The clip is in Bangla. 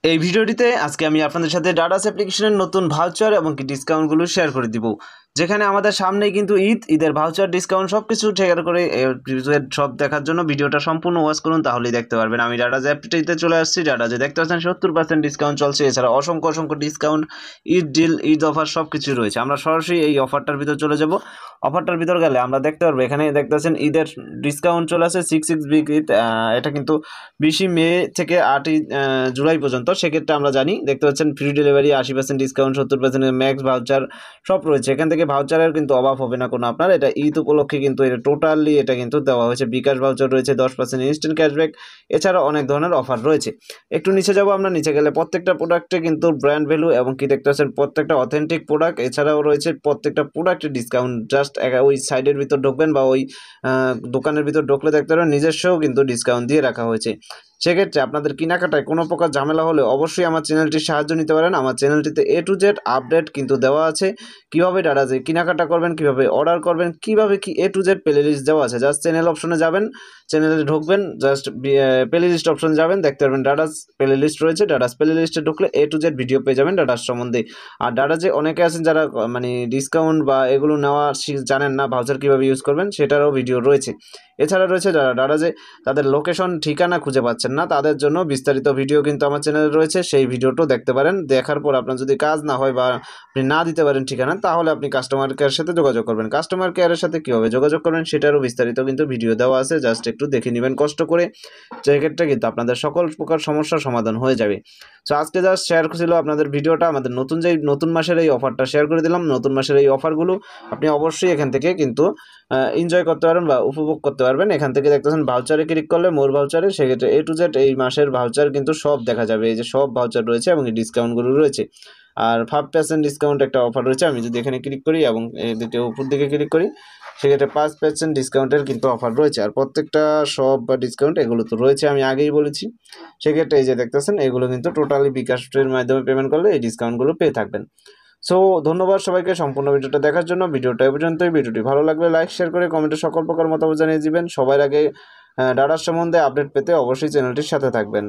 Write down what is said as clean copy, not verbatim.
এই ভিডিওটিতে আজকে আমি আপনাদের সাথে ডাডাস অ্যাপ্লিকেশনের নতুন ভাউচার এবং কি ডিসকাউন্টগুলো শেয়ার করে দিব। যেখানে আমাদের সামনেই কিন্তু ঈদের ভাউচার ডিসকাউন্ট সব কিছু শেয়ার করে সব দেখার জন্য ভিডিওটা সম্পূর্ণ ওয়াচ করুন, তাহলেই দেখতে পারবেন। আমি ডাডাস অ্যাপটিতে চলে আসছি। ডাডাসে দেখতে পাচ্ছেন 70% ডিসকাউন্ট চলছে। এছাড়া অসংখ্য অসংখ্য discount, Eid deal, Eid offer সব কিছুই রয়েছে। আমরা সরাসরি এই অফারটার ভিতর চলে যাব। অফারটার ভিতর গেলে আমরা দেখতে পারবো এখানে দেখতে পাচ্ছেন ঈদের ডিসকাউন্ট চলে আসে 6 বিগ ঈদ। এটা কিন্তু 20 মে থেকে 8 জুলাই পর্যন্ত। সেক্ষেত্রে আমরা জানি দেখতে পাচ্ছেন free delivery, 80% discount, 70% max voucher সব রয়েছে। এখান থেকে ভাউচারের কিন্তু অভাব হবে না কোনো আপনার। এটা ঈদ উপলক্ষে কিন্তু এটা টোটালি এটা কিন্তু দেওয়া হয়েছে। বিকাশ ভাউচার রয়েছে, 10% ইনস্ট্যান্ট ক্যাশব্যাক, এছাড়া অনেক ধরনের অফার রয়েছে। একটু নিচে যাব আমরা। নিচে গেলে প্রত্যেকটা প্রোডাক্টে কিন্তু ব্র্যান্ড ভ্যালু এবং কি দেখতে পাচ্ছেন প্রত্যেকটা অথেন্টিক প্রোডাক্ট। এছাড়াও রয়েছে প্রত্যেকটা প্রোডাক্টের ডিসকাউন্ট। জাস্ট ওই সাইডের ভিতর ঢুকবেন বা ওই দোকানের ভিতর ঢুকলে দেখতে পারেন নিজস্বও কিন্তু ডিসকাউন্ট দিয়ে রাখা হয়েছে। সেক্ষেত্রে আপনাদের কেনাকাটায় কোনো প্রকার ঝামেলা হলে অবশ্যই আমার চ্যানেলটির সাহায্য নিতে পারেন। আমার চ্যানেলটিতে A to Z আপডেট কিন্তু দেওয়া আছে। কীভাবে ডাডাসে কেনাকাটা করবেন, কীভাবে অর্ডার করবেন, কীভাবে কি A to Z playlist দেওয়া আছে। জাস্ট চ্যানেল অপশনে যাবেন, চ্যানেলে ঢুকবেন, জাস্ট প্লে লিস্ট অপশনে যাবেন, দেখতে পারবেন ডাডাস প্লে লিস্ট রয়েছে। ডাডাস প্লে লিস্টে ঢুকলে A to Z ভিডিও পেয়ে যাবেন ডাডাস সম্বন্ধে। আর ডাডাসে অনেকে আছেন যারা মানে ডিসকাউন্ট বা এগুলো নেওয়া জানেন না, ভাউচার কীভাবে ইউজ করবেন সেটারও ভিডিও রয়েছে। এছাড়া রয়েছে যারা ডাডাসে তাদের লোকেশন ঠিকানা খুঁজে পাচ্ছেন না, তাদের জন্য বিস্তারিত ভিডিও কিন্তু আমার চ্যানেলে রয়েছে। সেই ভিডিওটাও দেখতে পারেন। দেখার পর আপনার যদি কাজ না হয় বা আপনি না দিতে পারেন ঠিকানা, তাহলে আপনি কাস্টমার কেয়ারের সাথে যোগাযোগ করবেন। কাস্টমার কেয়ারের সাথে কীভাবে যোগাযোগ করবেন সেটারও বিস্তারিত কিন্তু ভিডিও দেওয়া আছে। জাস্ট একটু দেখে নেবেন কষ্ট করে। সেক্ষেত্রে কিন্তু আপনাদের সকল প্রকার সমস্যার সমাধান হয়ে যাবে। সো আজকে জাস্ট শেয়ার ছিল আপনাদের ভিডিওটা। আমাদের নতুন মাসের এই অফারটা শেয়ার করে দিলাম। নতুন মাসের এই অফারগুলো আপনি অবশ্যই এখান থেকে কিন্তু এনজয় করতে পারবেন বা উপভোগ করতে পারবেন। এখান থেকে দেখতেছেন ভাউচারে ক্লিক করলে মোর ভাউচারে, সেক্ষেত্রে A to Z এই মাসের ভাউচার কিন্তু সব দেখা যাবে। এই যে সব ভাউচার রয়েছে এবং এই ডিসকাউন্টগুলো রয়েছে। আর 5% ডিসকাউন্ট একটা অফার রয়েছে। আমি যদি এখানে ক্লিক করি এবং দ্বিতীয় উপর দিকে ক্লিক করি, সেক্ষেত্রে 5% ডিসকাউন্টের কিন্তু অফার রয়েছে। আর প্রত্যেকটা সব বা ডিসকাউন্ট এগুলো তো রয়েছে, আমি আগেই বলেছি। সেক্ষেত্রে এই যে দেখতেছেন এগুলো কিন্তু টোটালি বিকাশের মাধ্যমে পেমেন্ট করলে এই ডিসকাউন্টগুলো পেয়ে থাকবেন। সো ধন্যবাদ সবাইকে সম্পূর্ণ ভিডিওটা দেখার জন্য। ভিডিওটা এ পর্যন্তই। ভিডিওটি ভালো লাগলে লাইক, শেয়ার করে কমেন্টে সকল প্রকার মতামত জানিয়ে দিবেন। সবার আগে ডাডাস সম্বন্ধে আপডেট পেতে অবশ্যই চ্যানেলটির সাথে থাকবেন।